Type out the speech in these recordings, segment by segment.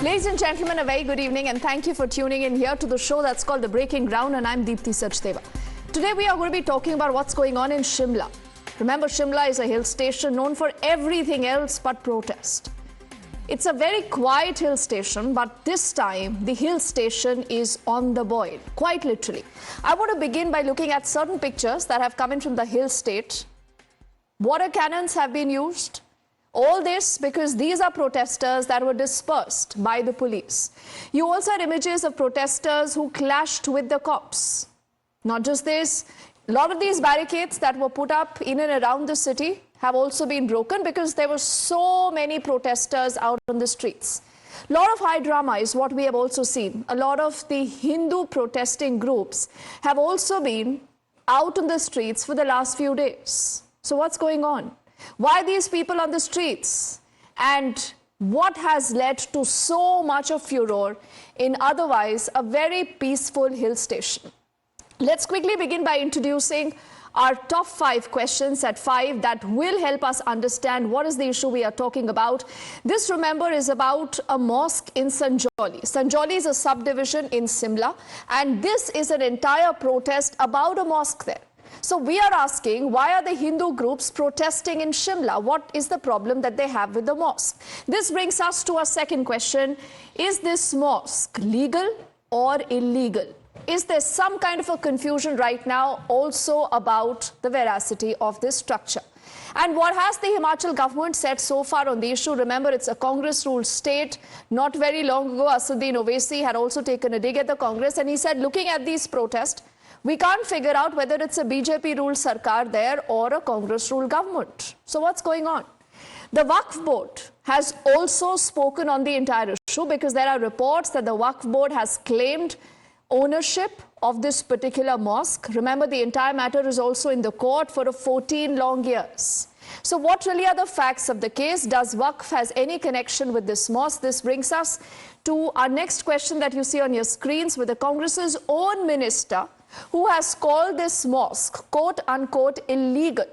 Ladies and gentlemen, a very good evening and thank you for tuning in here to the show that's called The Breaking Ground, and I'm Deepthi Sachdeva. Today we are going to be talking about what's going on in Shimla. Remember, Shimla is a hill station known for everything else but protest. It's a very quiet hill station, but this time the hill station is on the boil, quite literally. I want to begin by looking at certain pictures that have come in from the hill state. Water cannons have been used. All this because these are protesters that were dispersed by the police. You also had images of protesters who clashed with the cops. Not just this, a lot of these barricades that were put up in and around the city have also been broken because there were so many protesters out on the streets. A lot of high drama is what we have also seen. A lot of the Hindu protesting groups have also been out on the streets for the last few days. So what's going on? Why these people on the streets? And what has led to so much of furor in otherwise a very peaceful hill station? Let's quickly begin by introducing our top 5 questions at 5 that will help us understand what is the issue we are talking about. This, remember, is about a mosque in Sanjoli. Sanjoli is a subdivision in Shimla, and this is an entire protest about a mosque there. So we are asking, why are the Hindu groups protesting in Shimla? What is the problem that they have with the mosque? This brings us to our second question. Is this mosque legal or illegal? Is there some kind of a confusion right now also about the veracity of this structure? And what has the Himachal government said so far on the issue? Remember, it's a Congress-ruled state. Not very long ago, Asaduddin Owaisi had also taken a dig at the Congress, and he said, looking at these protests, we can't figure out whether it's a BJP-ruled sarkar there or a Congress-ruled government. So what's going on? The Waqf Board has also spoken on the entire issue because there are reports that the Waqf Board has claimed ownership of this particular mosque. Remember, the entire matter is also in the court for 14 long years. So what really are the facts of the case? Does Waqf has any connection with this mosque? This brings us to our next question that you see on your screens with the Congress's own minister, who has called this mosque, quote unquote, illegal.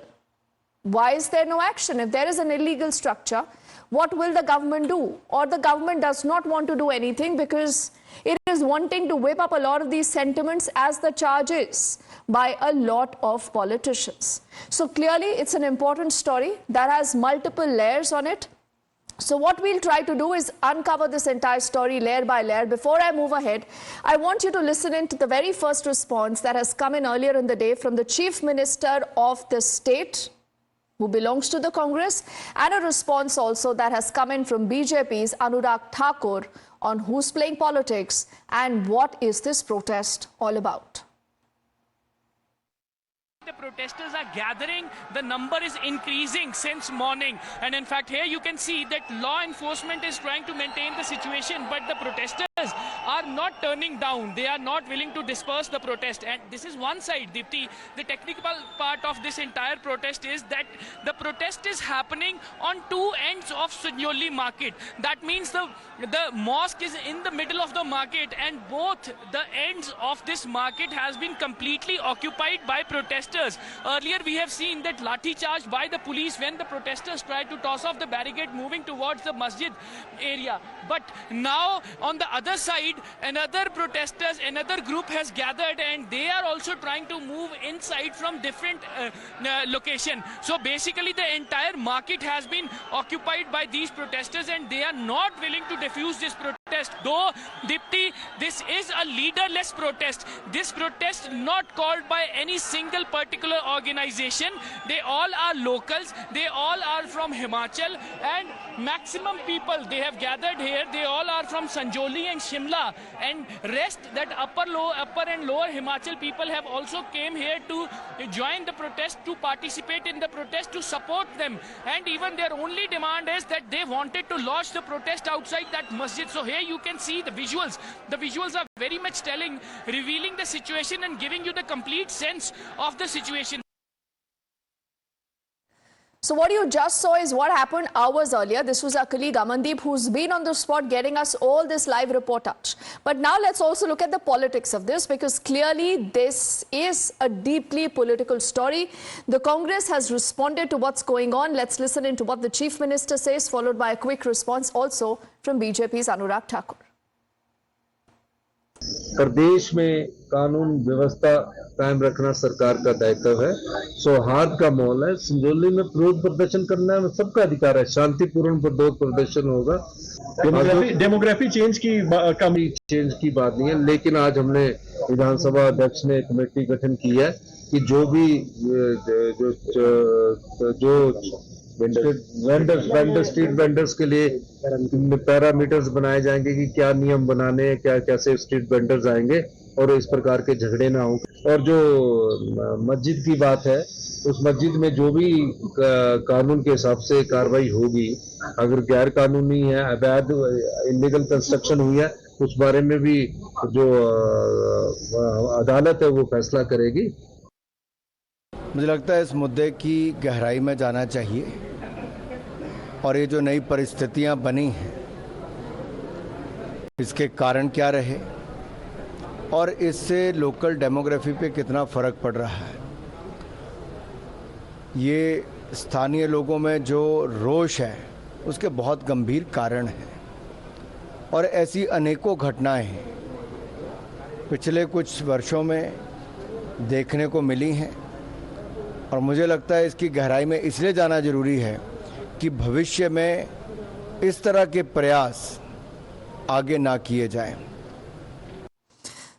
Why is there no action? If there is an illegal structure, what will the government do? Or the government does not want to do anything because it is wanting to whip up a lot of these sentiments, as the charge is, by a lot of politicians. So clearly it's an important story that has multiple layers on it. So what we'll try to do is uncover this entire story layer by layer. Before I move ahead, I want you to listen in to the very first response that has come in earlier in the day from the Chief Minister of the state, who belongs to the Congress, and a response also that has come in from BJP's Anurag Thakur on who's playing politics and what is this protest all about. The protesters are gathering, the number is increasing since morning, and in fact here you can see that law enforcement is trying to maintain the situation, but the protesters are not turning down. They are not willing to disperse the protest, and this is one side, Deepthi. The technical part of this entire protest is that the protest is happening on two ends of Sanjoli market. That means the mosque is in the middle of the market, and both the ends of this market has been completely occupied by protesters. Earlier we have seen that lathi charge by the police when the protesters tried to toss off the barricade moving towards the masjid area. But now on the other side, another group has gathered, and they are also trying to move inside from different location. So basically the entire market has been occupied by these protesters, and they are not willing to defuse this protest. Though, Deepthi, this is a leaderless protest. This protest not called by any single particular organization. They all are locals. They all are from Himachal, and maximum people they have gathered here, they all are from Sanjoli and Shimla, and rest, that upper and lower Himachal people have also came here to join the protest, to participate in the protest, to support them. And even their only demand is that they wanted to lodge the protest outside that masjid. So here you can see the visuals. The visuals are very much revealing the situation and giving you the complete sense of the situation. So what you just saw is what happened hours earlier. This was our colleague Amandeep, who's been on the spot getting us all this live reportage. But now let's also look at the politics of this, because clearly this is a deeply political story. The Congress has responded to what's going on. Let's listen into what the Chief Minister says, followed by a quick response also from BJP's Anurag Thakur. प्रदेश में कानून व्यवस्था कायम रखना सरकार का दायित्व है। सौहार्द का माहौल है। संजौली में विरोध प्रदर्शन करना है, सबका अधिकार है। शांतिपूर्ण विरोध प्रदर्शन होगा। डेमोग्राफी चेंज की बात नहीं है, लेकिन आज हमने विधानसभा अध्यक्ष ने कमेटी गठन की है कि जो भी स्ट्रीट वेंडर्स के लिए पैरामीटर्स बनाए जाएंगे कि क्या नियम बनाने हैं, क्या कैसे स्ट्रीट वेंडर्स आएंगे और इस प्रकार के झगड़े ना हो। और जो मस्जिद की बात है, उस मस्जिद में जो भी कानून के हिसाब से कार्रवाई होगी, अगर गैर कानूनी है, अवैध इलीगल कंस्ट्रक्शन हुई है, उस बारे में भी जो अदालत है वो फैसला करेगी। मुझे लगता है इस मुद्दे की गहराई में जाना चाहिए और ये जो नई परिस्थितियां बनी हैं, इसके कारण क्या रहे और इससे लोकल डेमोग्राफी पे कितना फ़र्क पड़ रहा है। ये स्थानीय लोगों में जो रोष है उसके बहुत गंभीर कारण हैं और ऐसी अनेकों घटनाएं पिछले कुछ वर्षों में देखने को मिली हैं और मुझे लगता है इसकी गहराई में इसलिए जाना जरूरी है कि भविष्य में इस तरह के प्रयास आगे ना किए जाएं।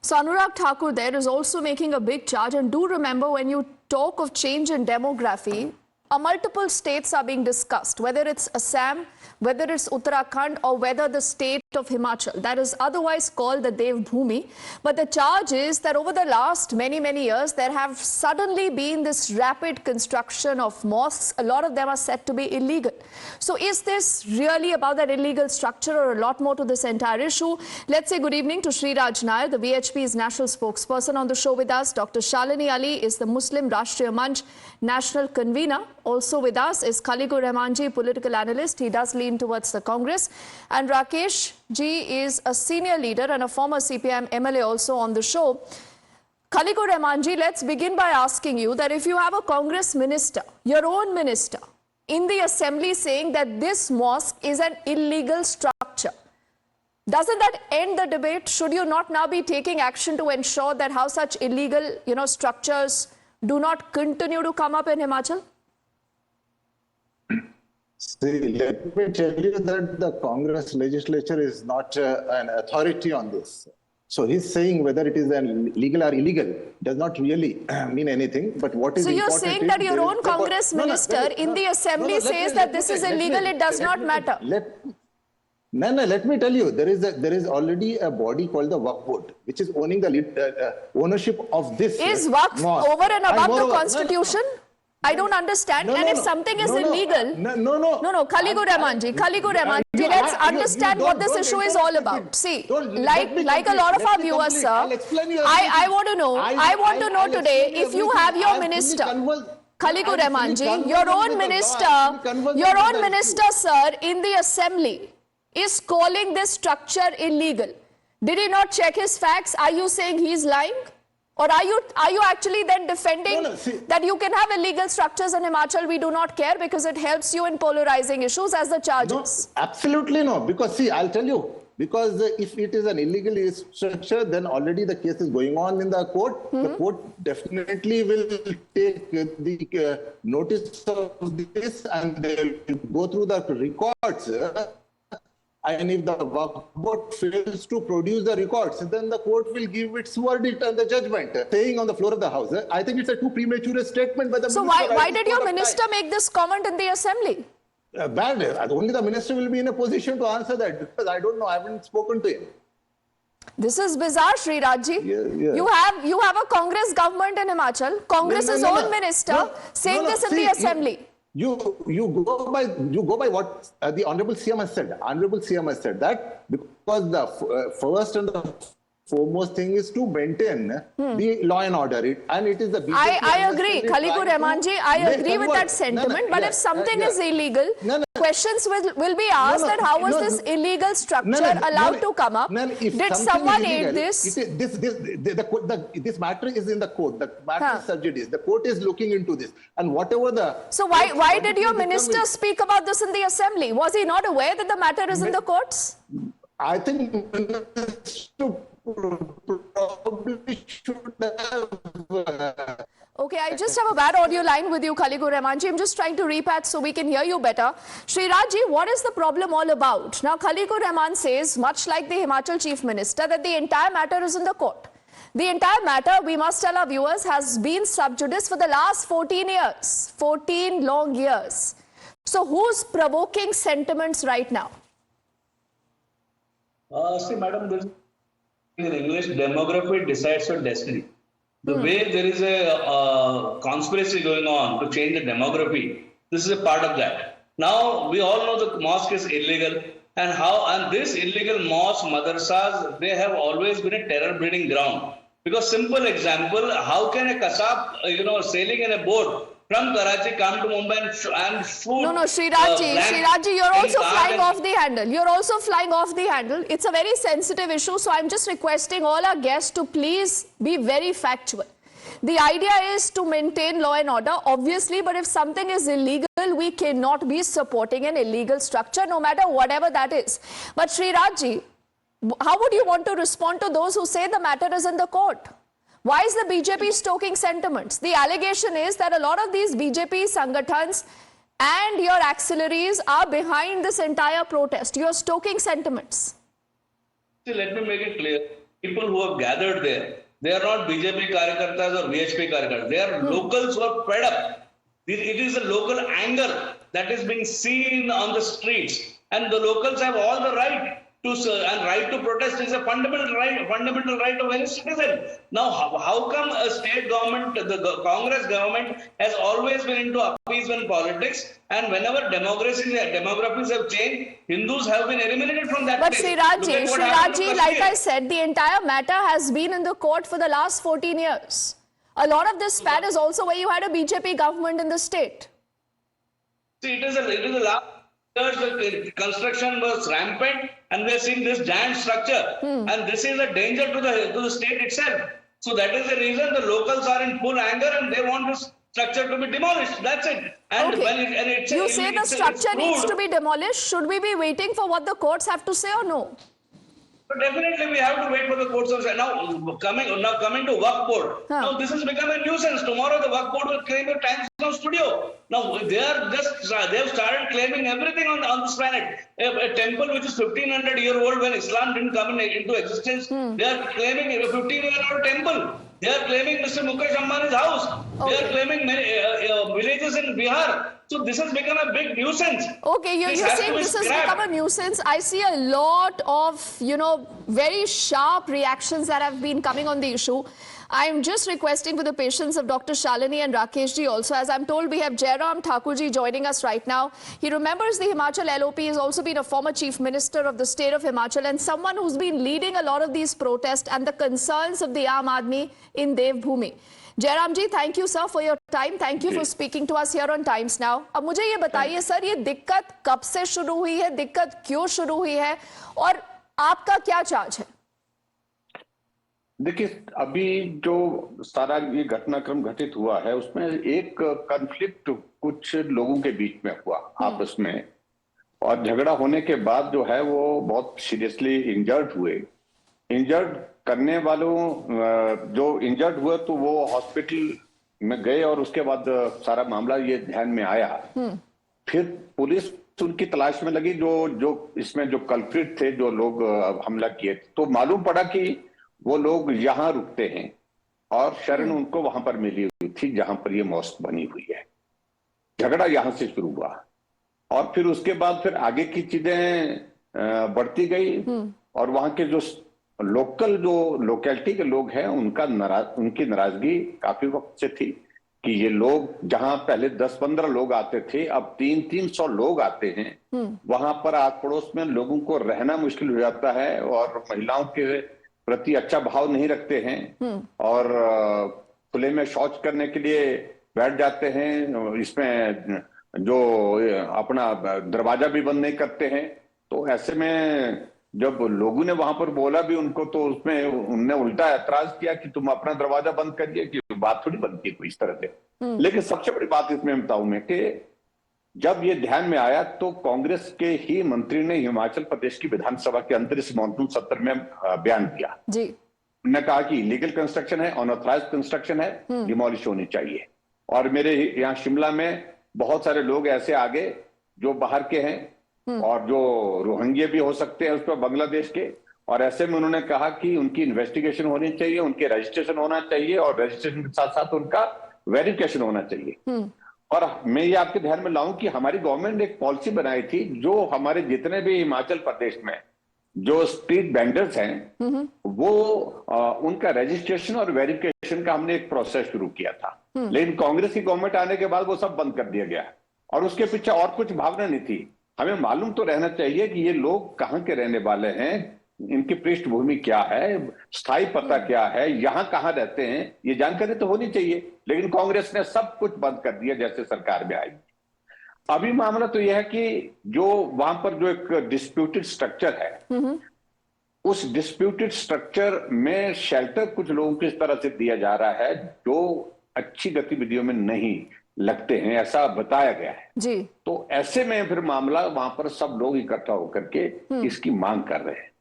So Anurag Thakur there is also making a big charge, and do remember, when you talk of change in demography, multiple states are being discussed, whether it's Assam, whether it's Uttarakhand, or whether the state of Himachal, that is otherwise called the Dev Bhumi. But the charge is that over the last many years, there have suddenly been this rapid construction of mosques. A lot of them are said to be illegal. So is this really about that illegal structure, or a lot more to this entire issue? Let's say good evening to Sri Raj Nair, the VHP's national spokesperson, on the show with us. Dr. Shalini Ali is the Muslim Rashtriya Manch national convener. Also with us is Khaligur Rahmanji, political analyst. He does lean towards the Congress. And Rakesh Ji is a senior leader and a former CPM MLA also on the show. Khaligur Rahmanji, let's begin by asking you that if you have a Congress minister, your own minister, in the assembly saying that this mosque is an illegal structure, doesn't that end the debate? Should you not now be taking action to ensure that how such illegal, structures do not continue to come up in Himachal? See, let me tell you that the Congress legislature is not an authority on this. So he's saying whether it is legal or illegal does not really mean anything. But what is important? So you're saying that your own Congress minister in the assembly says that this is illegal, it does not matter. Let me tell you, there is already a body called the Waqf Board, which is owning the ownership of this. Is Waqf over and above the constitution? I don't understand. And if something is illegal, Khaligur Rahmanji, let's understand what this issue is all about. See, like a lot of our viewers, sir, I want to know today, if you have your minister, Khaligur Rahmanji, your own minister, sir, in the assembly is calling this structure illegal. Did he not check his facts? Are you saying he's lying? Or are you actually then defending that you can have illegal structures in Himachal, we do not care because it helps you in polarizing issues as the charges? No, absolutely no. Because see, I'll tell you, because if it is an illegal structure, then already the case is going on in the court. The court definitely will take the notice of this and they will go through the records. And if the Waqf Board fails to produce the records, then the court will give its verdict and the judgment. Saying on the floor of the House, I think it's a too premature statement by the minister. So why did your minister make this comment in the assembly? Bad. Only the minister will be in a position to answer that, because I don't know, I haven't spoken to him. This is bizarre, Sri Rajji. Yeah. You have a Congress government in Himachal, Congress's own minister saying this in the assembly. You go by what the Honorable CM has said. Honorable CM has said that because the first and the foremost thing is to maintain the law and order. And it is the BJP. I agree, Khalikur Rahmanji, I agree with that sentiment. But if something is illegal, questions will be asked that how was this illegal structure allowed to come up? Did someone aid this? This matter is in the court. The matter is sub judice. The court is looking into this, and whatever the. So why did your minister speak about this in the assembly? Was he not aware that the matter is in the courts? I think minister probably should have. Okay, I just have a bad audio line with you, Khalikur Rahmanji. I'm just trying to repatch so we can hear you better. Srirajji, what is the problem all about? Now, Khalikur Rahman says, much like the Himachal Chief Minister, that the entire matter is in the court. The entire matter, we must tell our viewers, has been sub judice for the last 14 years. 14 long years. So, who's provoking sentiments right now? See, madam, this in English, demography decides your destiny. The way there is a conspiracy going on to change the demography, this is a part of that. Now, we all know the mosque is illegal, and this illegal mosque, madrasas, they have always been a terror breeding ground. Because simple example, how can a kasab, sailing in a boat from Karachi come to Mumbai and shoot? No, Srirajji, you're also flying off the handle. You're also flying off the handle. It's a very sensitive issue, so I'm just requesting all our guests to please be very factual. The idea is to maintain law and order, obviously, but if something is illegal, we cannot be supporting an illegal structure, no matter whatever that is. But Srirajji, how would you want to respond to those who say the matter is in the court? Why is the BJP stoking sentiments? The allegation is that a lot of these BJP Sangatans and your auxiliaries are behind this entire protest. You're stoking sentiments. See, let me make it clear. People who have gathered there, they are not BJP Karyakartas or VHP Karyakartas. They are locals who are fed up. It is a local anger that is being seen on the streets. And the locals have all the right and right to protest is a fundamental right of any citizen. Now, how come a state government, the Congress government, has always been into appeasement politics, and whenever demographies have changed, Hindus have been eliminated from that place. But Srirajji, like I said, the entire matter has been in the court for the last 14 years. A lot of this span is also where you had a BJP government in the state. See, it is a last years the construction was rampant, and we are seeing this giant structure, and this is a danger to the state itself. So that is the reason the locals are in full anger and they want this structure to be demolished. That's it. And okay. You say the structure needs to be demolished. Should we be waiting for what the courts have to say or no? But definitely we have to wait for the courts of now coming to Waqf Board. Now this has become a nuisance. Tomorrow the Waqf Board will claim a Times Now studio. Now they have started claiming everything on this planet. A temple which is 1500-year-old when Islam didn't come into existence. They are claiming a 15-year-old temple. They are claiming Mr. Mukesh Ambani's house. Okay. They are claiming many villages in Bihar. So this has become a big nuisance. Okay, you're saying this has become a nuisance. I see a lot of, very sharp reactions that have been coming on the issue. I'm just requesting for the patience of Dr. Shalini and Rakesh ji also. As I'm told, we have Jairam Thakur ji joining us right now. He remembers the Himachal LOP. He's also been a former chief minister of the state of Himachal and someone who's been leading a lot of these protests and the concerns of the Aam Aadmi in Devbhoomi. Jairam ji, thank you sir for your time. Thank you for speaking to us here on Times Now. अब मुझे ये बताइए sir, ये दिक्कत कब से शुरू हुई है, दिक्कत क्यों शुरू हुई है और आपका क्या चार्ज है? देखिए, अभी जो सारा ये घटनाक्रम घटित हुआ है उसमें एक कॉन्फ्लिक्ट कुछ लोगों के बीच में हुआ आपस में, और झगड़ा होने के बाद जो है वो बहुत सीरियसली इंजर्ड हुए। इंजर्ड करने वालों जो इंजर्ड हुए तो वो हॉस्पिटल में गए और उसके बाद सारा मामला ये ध्यान में आया। फिर पुलिस उनकी तलाश में लगी जो इसमें जो कल्प्रिट थे, जो लोग हमला किए, तो मालूम पड़ा कि वो लोग यहाँ रुकते हैं और शरण उनको वहां पर मिली हुई थी जहां पर ये मॉस्क बनी हुई है। झगड़ा यहां से शुरू हुआ और फिर उसके बाद फिर आगे की चीजें बढ़ती गई और वहां के जो लोकेलिटी के लोग हैं उनकी नाराजगी काफी वक्त से थी कि ये लोग जहां पहले 10-15 लोग आते थे अब 300-300 लोग आते हैं। वहां पर आस पड़ोस में लोगों को रहना मुश्किल हो जाता है और महिलाओं के प्रति अच्छा भाव नहीं रखते हैं और खुले में शौच करने के लिए बैठ जाते हैं, इसमें जो अपना दरवाजा भी बंद नहीं करते हैं। तो ऐसे में जब लोगों ने वहां पर बोला भी उनको, तो उसमें उनने उल्टा ऐतराज किया कि तुम अपना दरवाजा बंद करिए, कि बात थोड़ी बनती है कोई इस तरह से। लेकिन सबसे बड़ी बात इसमें बताऊं मैं कि जब ये ध्यान में आया तो कांग्रेस के ही मंत्री ने हिमाचल प्रदेश की विधानसभा के अंदर इस मॉनसून सत्र में बयान दिया जी। उन्होंने कहा कि इलीगल कंस्ट्रक्शन है, अनऑथराइज कंस्ट्रक्शन है, डिमोलिश होनी चाहिए। और मेरे यहाँ शिमला में बहुत सारे लोग ऐसे आगे जो बाहर के हैं और जो रोहिंग्या भी हो सकते हैं उस पर, बांग्लादेश के, और ऐसे में उन्होंने कहा कि उनकी इन्वेस्टिगेशन होनी चाहिए, उनके रजिस्ट्रेशन होना चाहिए और रजिस्ट्रेशन के साथ साथ उनका वेरिफिकेशन होना चाहिए। और मैं ये आपके ध्यान में लाऊं कि हमारी गवर्नमेंट ने एक पॉलिसी बनाई थी, जो हमारे जितने भी हिमाचल प्रदेश में जो स्ट्रीट वेंडर्स हैं वो उनका रजिस्ट्रेशन और वेरिफिकेशन का हमने एक प्रोसेस शुरू किया था। लेकिन कांग्रेस की गवर्नमेंट आने के बाद वो सब बंद कर दिया गया और उसके पीछे और कुछ भावना नहीं थी। हमें मालूम तो रहना चाहिए कि ये लोग कहाँ के रहने वाले हैं, इनकी पृष्ठभूमि क्या है, स्थायी पता क्या है, यहाँ कहाँ रहते हैं, ये जानकारी तो होनी चाहिए। लेकिन कांग्रेस ने सब कुछ बंद कर दिया जैसे सरकार में आई। अभी मामला तो यह है कि जो वहां पर जो एक डिस्प्यूटेड स्ट्रक्चर है, उस डिस्प्यूटेड स्ट्रक्चर में शेल्टर कुछ लोगों को इस तरह से दिया जा रहा है जो अच्छी गतिविधियों में नहीं लगते हैं, ऐसा बताया गया है जी। तो ऐसे में फिर मामला वहां पर सब लोग इकट्ठा होकर के इसकी मांग कर रहे हैं।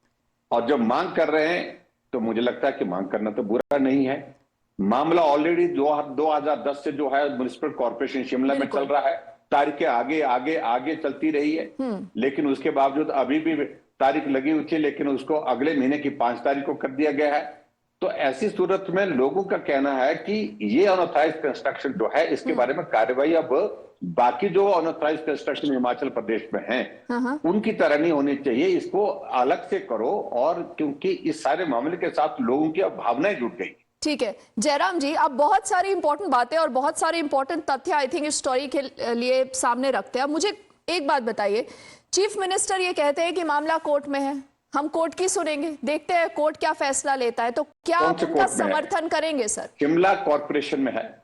और जब मांग कर रहे हैं तो मुझे लगता है कि मांग करना तो बुरा नहीं है। मामला ऑलरेडी 2010 से जो है म्युनिसिपल कॉर्पोरेशन शिमला में चल रहा है, तारीखें आगे आगे आगे चलती रही है, लेकिन उसके बावजूद अभी भी तारीख लगी हुई थी, लेकिन उसको अगले महीने की 5 तारीख को कर दिया गया है। तो ऐसी सूरत में लोगों का कहना है कि ये अनऑथराइज्ड कंस्ट्रक्शन जो है इसके बारे में कार्रवाई अब बाकी जो अनऑथराइज्ड कंस्ट्रक्शन हिमाचल प्रदेश में हैं उनकी तरह नहीं होनी चाहिए, इसको अलग से करो। और क्योंकि इस सारे मामले के साथ लोगों की अब भावनाएं जुट गई। ठीक है जयराम जी, आप बहुत सारी इंपॉर्टेंट बातें और बहुत सारे इंपॉर्टेंट तथ्य आई थिंक इस स्टोरी के लिए सामने रखते हैं। अब मुझे एक बात बताइए, चीफ मिनिस्टर ये कहते हैं कि मामला कोर्ट में है, हम कोर्ट की सुनेंगे, देखते हैं कोर्ट क्या फैसला लेता है, तो क्या आप उनका समर्थन करेंगे सर? शिमला कॉर्पोरेशन में है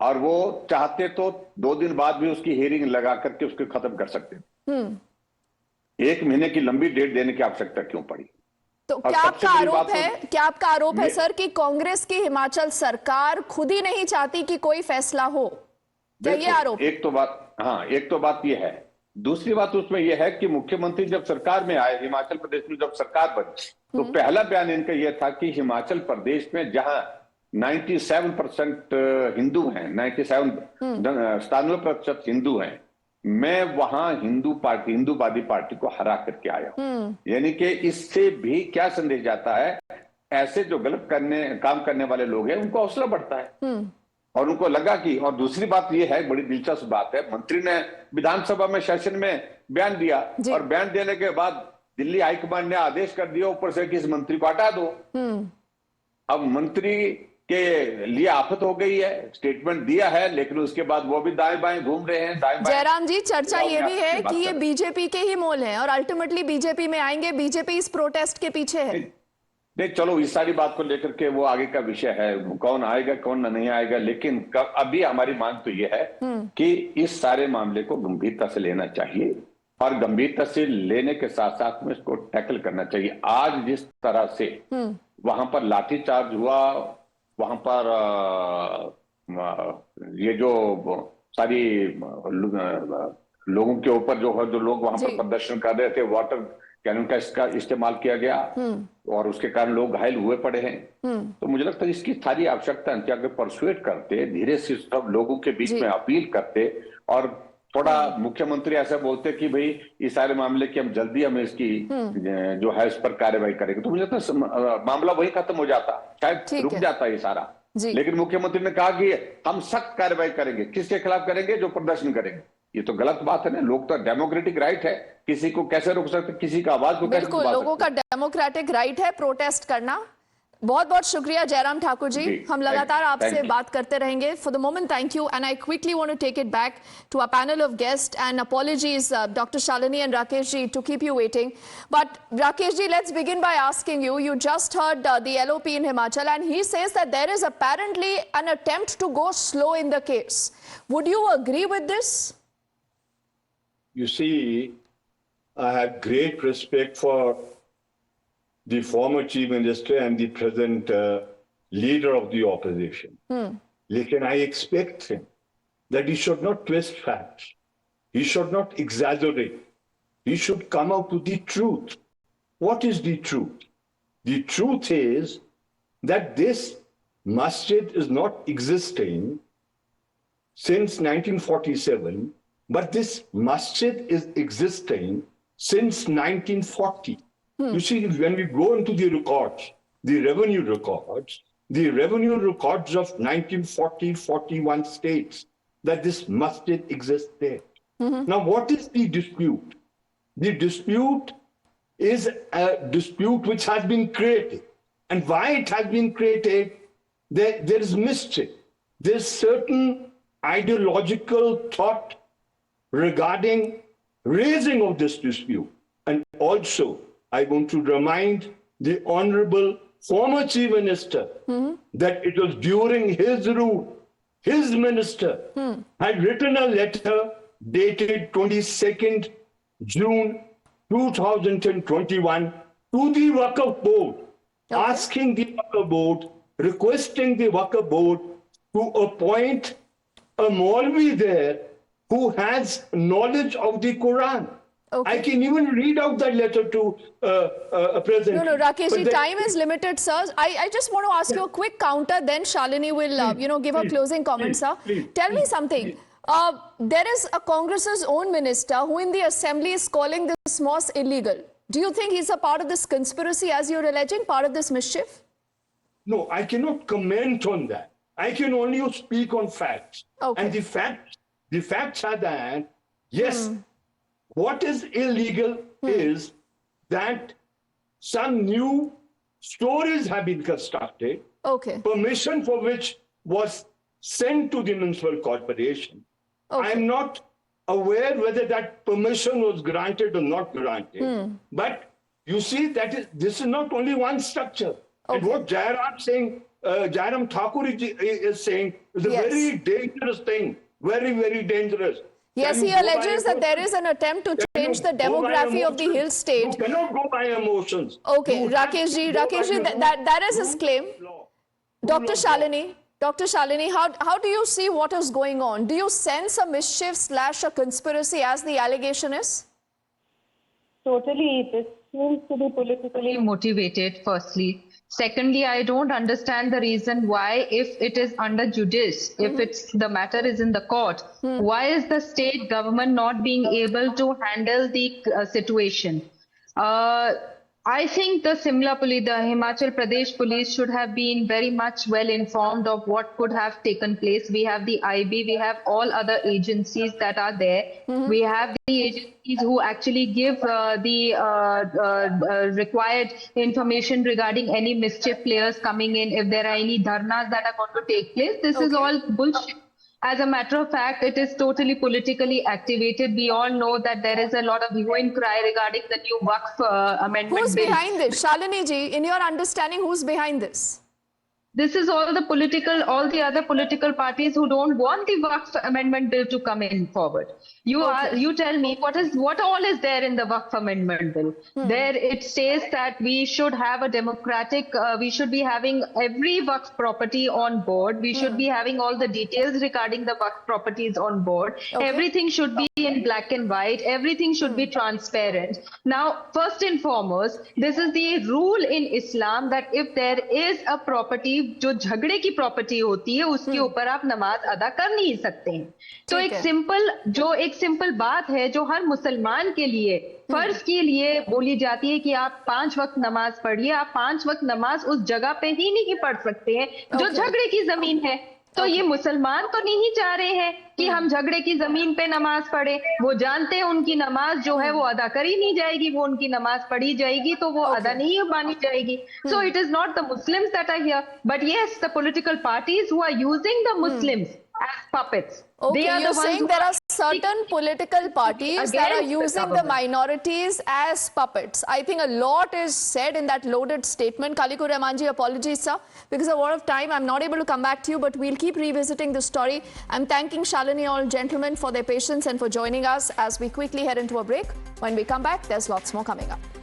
और वो चाहते तो 2 दिन बाद भी उसकी हियरिंग लगा करके उसको खत्म कर सकते हैं। 1 महीने की लंबी डेट देने की आवश्यकता क्यों पड़ी? तो क्या आपका आरोप है सर कि कांग्रेस की हिमाचल सरकार खुद ही नहीं चाहती कि कोई फैसला हो? क्या ये आरोप? एक तो बात ये है। दूसरी बात उसमें यह है कि मुख्यमंत्री जब सरकार में आए, हिमाचल प्रदेश में जब सरकार बनी, तो पहला बयान इनका यह था कि हिमाचल प्रदेश में जहां 97% हिंदू हैं, 97% हिंदू हैं, मैं वहां हिंदूवादी पार्टी को हरा करके आया हूं। यानी कि इससे भी क्या संदेश जाता है, ऐसे जो गलत काम करने वाले लोग हैं उनको हौसला बढ़ता है। और उनको लगा कि, और दूसरी बात यह है, बड़ी दिलचस्प बात है, मंत्री ने विधानसभा में सेशन में बयान दिया और बयान देने के बाद दिल्ली हाईकमान ने आदेश कर दिया ऊपर से कि इस मंत्री को हटा दो। अब मंत्री के लिए आफत हो गई है, स्टेटमेंट दिया है लेकिन उसके बाद वो भी दाएं बाएं घूम रहे हैं। जयराम जी, चर्चा ये भी है कि ये बीजेपी के ही मोल हैं और अल्टीमेटली बीजेपी में आएंगे, बीजेपी इस प्रोटेस्ट के पीछे है। नहीं, चलो इस सारी बात को लेकर के वो आगे का विषय है, कौन आएगा कौन नहीं आएगा, लेकिन अभी हमारी मांग तो ये है कि इस सारे मामले को गंभीरता से लेना चाहिए और गंभीरता से लेने के साथ साथ में इसको टैकल करना चाहिए। आज जिस तरह से वहां पर लाठीचार्ज हुआ, वहां पर ये जो सारी लोगों के ऊपर जो लोग वहां पर प्रदर्शन कर रहे थे, वाटर कैनन का इसका इस्तेमाल किया गया और उसके कारण लोग घायल हुए पड़े हैं। तो मुझे लगता है इसकी सारी आवश्यकता है कि अगर परसुएट करते, धीरे से सब लोगों के बीच में अपील करते और थोड़ा मुख्यमंत्री ऐसा बोलते कि भाई इस सारे मामले की हम जल्दी हम इसकी जो है इस पर कार्रवाई करेंगे, तो मुझे लगता है मामला वही खत्म हो जाता, शायद रुक जाता ये सारा। लेकिन मुख्यमंत्री ने कहा कि हम सख्त कार्रवाई करेंगे। किसके खिलाफ करेंगे? जो प्रदर्शन करेंगे। ये तो गलत बात है ना, लोग तो डेमोक्रेटिक राइट है, किसी को कैसे रोक सकते, किसी का आवाज को कैसे? बिल्कुल, लोगों का डेमोक्रेटिक राइट है प्रोटेस्ट करना। बहुत बहुत शुक्रिया जयराम ठाकुर जी, हम लगातार आपसे you. बात करते रहेंगे. For the moment thank you and I quickly want to take it back to a panel of guest and apologies doctor Shalini and Rakesh ji to keep you waiting. But Rakesh ji, let's begin by asking you just heard the LOP in Himachal and he says that there is apparently an attempt to go slow in the case. Would you agree with this? You see, I have great respect for the former chief minister and the present leader of the opposition. Lekin I expect him that he should not twist facts. He should not exaggerate. He should come out with the truth. What is the truth? The truth is that this masjid is not existing since 1947, but this masjid is existing since 1940. You see, when we go into the records, the revenue records of 1940-41 states that this masjid exists there. Now, what is the dispute? The dispute is a dispute which has been created. And why it has been created, there is mischief. There's certain ideological thought regarding raising of this dispute. And also, I want to remind the Honorable former Chief Minister that it was during his rule, his minister had written a letter dated 22nd June 2021 to the Waqf Board, asking the Waqf Board, requesting the Waqf Board to appoint a Maulvi there who has knowledge of the Quran. I can even read out that letter to President. No, Rakesh ji, time is limited, sir. I just want to ask you a quick counter, then Shalini will, give her closing comments, sir. Tell me something. There is a Congress's own minister who in the assembly is calling this mosque illegal. Do you think he's a part of this conspiracy, as you're alleging, part of this mischief? No, I cannot comment on that. I can only speak on facts. Okay. And the facts are that, yes, what is illegal is that some new stories have been constructed, permission for which was sent to the municipal corporation. I'm not aware whether that permission was granted or not granted. But you see, this is not only one structure. And what Jairam Thakur is saying is a very dangerous thing. Very, very dangerous. Yes, he alleges that there is an attempt to change the demography of the hill state. You cannot go by emotions. Okay, Rakesh ji, that is his claim. Dr. Shalini, how do you see what is going on? Do you sense a mischief / a conspiracy as the allegation is? Totally, this seems to be politically motivated, firstly. Secondly, I don't understand the reason why, if it is under judice, if the matter is in the court, why is the state government not being able to handle the situation? I think the Himachal Pradesh police should have been very much well informed of what could have taken place. We have the IB, we have all other agencies that are there. We have the agencies who actually give the required information regarding any mischief players coming in, if there are any dharnas that are going to take place. This is all bullshit. As a matter of fact, it is totally politically activated. We all know that there is a lot of hue and cry regarding the new Waqf amendment. Who's behind this? Shalini ji, in your understanding, who's behind this? This is all the other political parties who don't want the Waqf amendment bill to come in forward. You tell me what all is there in the Waqf amendment bill. There it says that we should have a democratic, we should be having every Waqf property on board. We should be having all the details regarding the Waqf properties on board. Everything should be in black and white. Everything should be transparent. Now, first and foremost, this is the rule in Islam that if there is a property जो झगड़े की property होती है उसके ऊपर आप नमाज अदा कर नहीं सकते हैं। तो एक सिंपल बात है जो हर मुसलमान के लिए फर्ज के लिए बोली जाती है कि आप 5 वक्त नमाज पढ़िए। आप 5 वक्त नमाज उस जगह पे ही नहीं पढ़ सकते हैं जो झगड़े की जमीन है। तो ये मुसलमान तो नहीं चाह रहे हैं कि हम झगड़े की जमीन पे नमाज पढ़े। वो जानते हैं उनकी नमाज जो है वो अदा करी नहीं जाएगी, वो उनकी नमाज पढ़ी जाएगी तो वो अदा नहीं मानी जाएगी। So it is not the Muslims that are here, but yes, the political parties who are using the Muslims as puppets. Okay, They are you're the ones saying who there are certain political parties that are against the using the government. minorities as puppets. I think a lot is said in that loaded statement. Kalikur Rahmanji, apologies, sir. Because of a lot of time, I'm not able to come back to you, but we'll keep revisiting the story. I'm thanking Shalini, all gentlemen, for their patience and for joining us as we quickly head into a break. When we come back, there's lots more coming up.